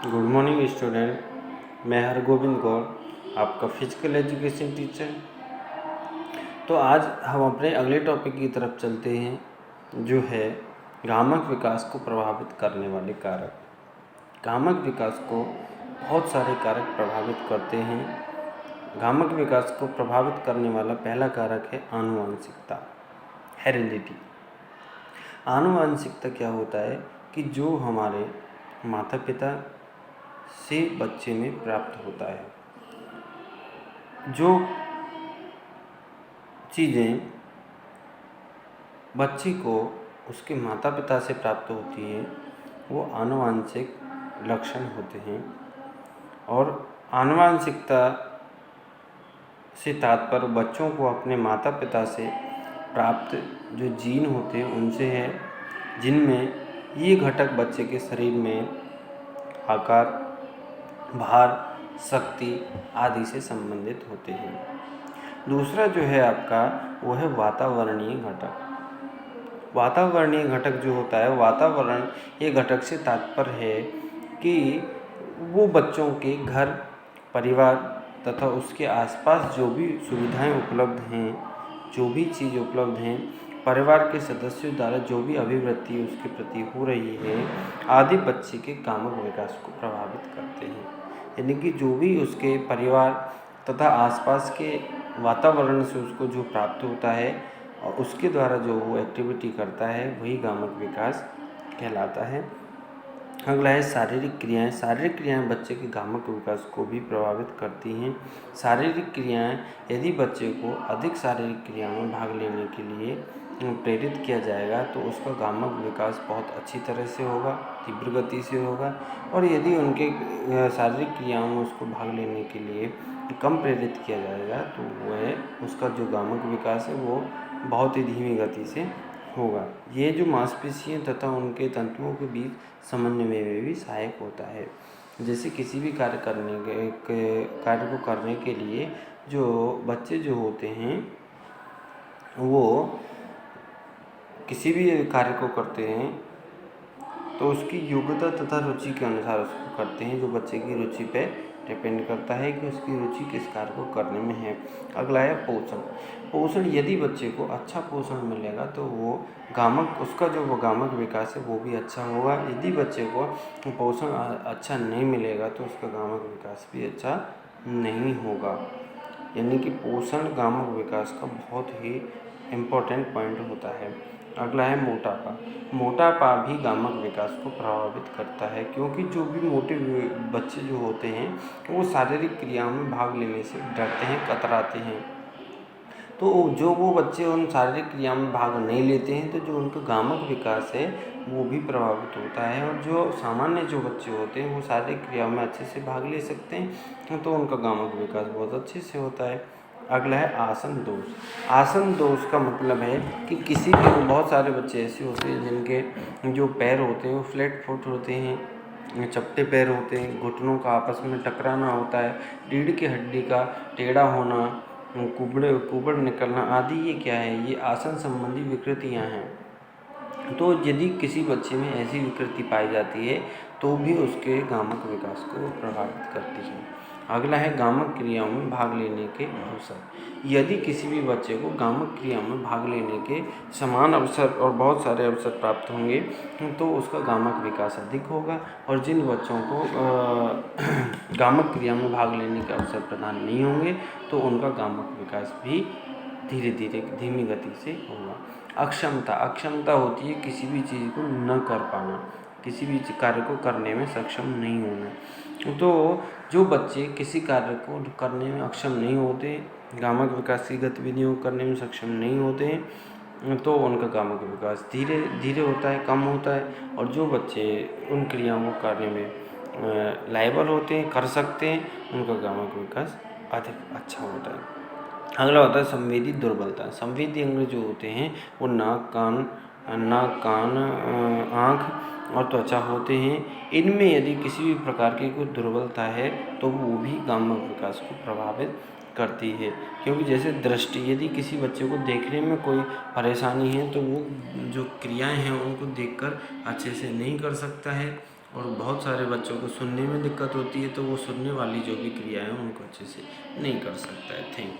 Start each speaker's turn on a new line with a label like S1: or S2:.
S1: Good morning student. मैं हरगोविंद गौर, आपका physical education teacher. तो आज हम अपने अगले टॉपिक की तरफ चलते हैं, जो है गामक विकास को प्रभावित करने वाले कारक। गामक विकास को बहुत सारे कारक प्रभावित करते हैं। गामक विकास को प्रभावित करने वाला पहला कारक है आनुवंशिकता, हेरिडिटी। आनुवंशिकता क्या होता है कि जो हमारे माता पिता से बच्चे में प्राप्त होता है, जो चीज़ें बच्चे को उसके माता पिता से प्राप्त होती हैं वो आनुवंशिक लक्षण होते हैं। और आनुवंशिकता से तात्पर्य बच्चों को अपने माता पिता से प्राप्त जो जीन होते हैं उनसे है, जिनमें ये घटक बच्चे के शरीर में आकार, भार, शक्ति आदि से संबंधित होते हैं। दूसरा जो है आपका वो है वातावरणीय घटक। वातावरणीय घटक जो होता है, वातावरण ये घटक से तात्पर्य है कि वो बच्चों के घर, परिवार तथा उसके आसपास जो भी सुविधाएं उपलब्ध हैं, जो भी चीज़ उपलब्ध हैं, परिवार के सदस्यों द्वारा जो भी अभिवृत्ति उसके प्रति हो रही है आदि बच्चे के कामक विकास को प्रभावित करते हैं। यानी कि जो भी उसके परिवार तथा आसपास के वातावरण से उसको जो प्राप्त होता है और उसके द्वारा जो वो एक्टिविटी करता है वही गामक विकास कहलाता है। अगला है शारीरिक क्रियाएं। शारीरिक क्रियाएं बच्चे के गामक विकास को भी प्रभावित करती हैं। शारीरिक क्रियाएं, यदि बच्चे को अधिक शारीरिक क्रियाओं में भाग लेने के लिए प्रेरित किया जाएगा तो उसका गामक विकास बहुत अच्छी तरह से होगा, तीव्र गति से होगा। और यदि उनके शारीरिक क्रियाओं में उसको भाग लेने के लिए कम प्रेरित किया जाएगा तो वह उसका जो गामक विकास है वो बहुत ही धीमी गति से होगा। ये जो मांसपेशियाँ तथा उनके तंतुओं के बीच समन्वय में भी सहायक होता है। जैसे किसी भी कार्य को करने के लिए जो बच्चे जो होते हैं वो किसी भी कार्य को करते हैं तो उसकी योग्यता तथा रुचि के अनुसार उसको करते हैं। जो बच्चे की रुचि पे डिपेंड करता है कि उसकी रुचि किस कार्य को करने में है। अगला है पोषण। पोषण, यदि बच्चे को अच्छा पोषण मिलेगा तो वो उसका जो वो गामक विकास है वो भी अच्छा होगा। यदि बच्चे को पोषण अच्छा नहीं मिलेगा तो उसका गामक विकास भी अच्छा नहीं होगा। यानी कि पोषण गामक विकास का बहुत ही इम्पोर्टेंट पॉइंट होता है। अगला है मोटापा। मोटापा भी गामक विकास को प्रभावित करता है, क्योंकि जो भी मोटे बच्चे जो होते हैं वो शारीरिक क्रियाओं में भाग लेने से डरते हैं, कतराते हैं। तो जो वो बच्चे उन शारीरिक क्रियाओं में भाग नहीं लेते हैं तो जो उनका गामक विकास है वो भी प्रभावित होता है। और जो सामान्य जो बच्चे होते हैं वो शारीरिक क्रियाओं में अच्छे से भाग ले सकते हैं तो उनका गामक विकास बहुत अच्छे से होता है। अगला है आसन दोष। आसन दोष का मतलब है कि किसी भी बहुत सारे बच्चे ऐसे होते हैं जिनके जो पैर होते हैं वो फ्लैट फुट होते हैं, चपटे पैर होते हैं, घुटनों का आपस में टकराना होता है, रीढ़ की हड्डी का टेढ़ा होना, कुबड़ निकलना आदि ये क्या है, ये आसन संबंधी विकृतियाँ हैं। तो यदि किसी बच्चे में ऐसी विकृति पाई जाती है तो भी उसके गामक विकास को प्रभावित करती है। अगला है गामक क्रियाओं में भाग लेने के अवसर। यदि किसी भी बच्चे को गामक क्रियाओं में भाग लेने के समान अवसर और बहुत सारे अवसर प्राप्त होंगे तो उसका गामक विकास अधिक होगा। और जिन बच्चों को गामक क्रिया में भाग लेने के अवसर प्रदान नहीं होंगे तो उनका गामक विकास भी धीरे धीरे धीमी गति से होगा। अक्षमता होती है किसी भी चीज़ को न कर पाना, किसी भी कार्य को करने में सक्षम नहीं होना। तो जो बच्चे किसी कार्य को करने में अक्षम नहीं होते, गामक विकास की गतिविधियों को करने में सक्षम नहीं होते हैं तो उनका गामक विकास धीरे धीरे होता है, कम होता है। और जो बच्चे उन क्रियाओं को करने में लायबल होते हैं, कर सकते हैं, उनका गामक विकास अधिक अच्छा होता है। अगला होता है संवेदी दुर्बलता। संवेदी अंग जो होते हैं वो नाक, कान, आँख और त्वचा होते हैं। इनमें यदि किसी भी प्रकार की कोई दुर्बलता है तो वो भी गामक विकास को प्रभावित करती है। क्योंकि जैसे दृष्टि, यदि किसी बच्चे को देखने में कोई परेशानी है तो वो जो क्रियाएं हैं उनको देखकर अच्छे से नहीं कर सकता है और बहुत सारे बच्चों को सुनने में दिक्कत होती है, तो वो सुनने वाली जो भी क्रिया है उनको अच्छे से नहीं कर सकता है। Thank you.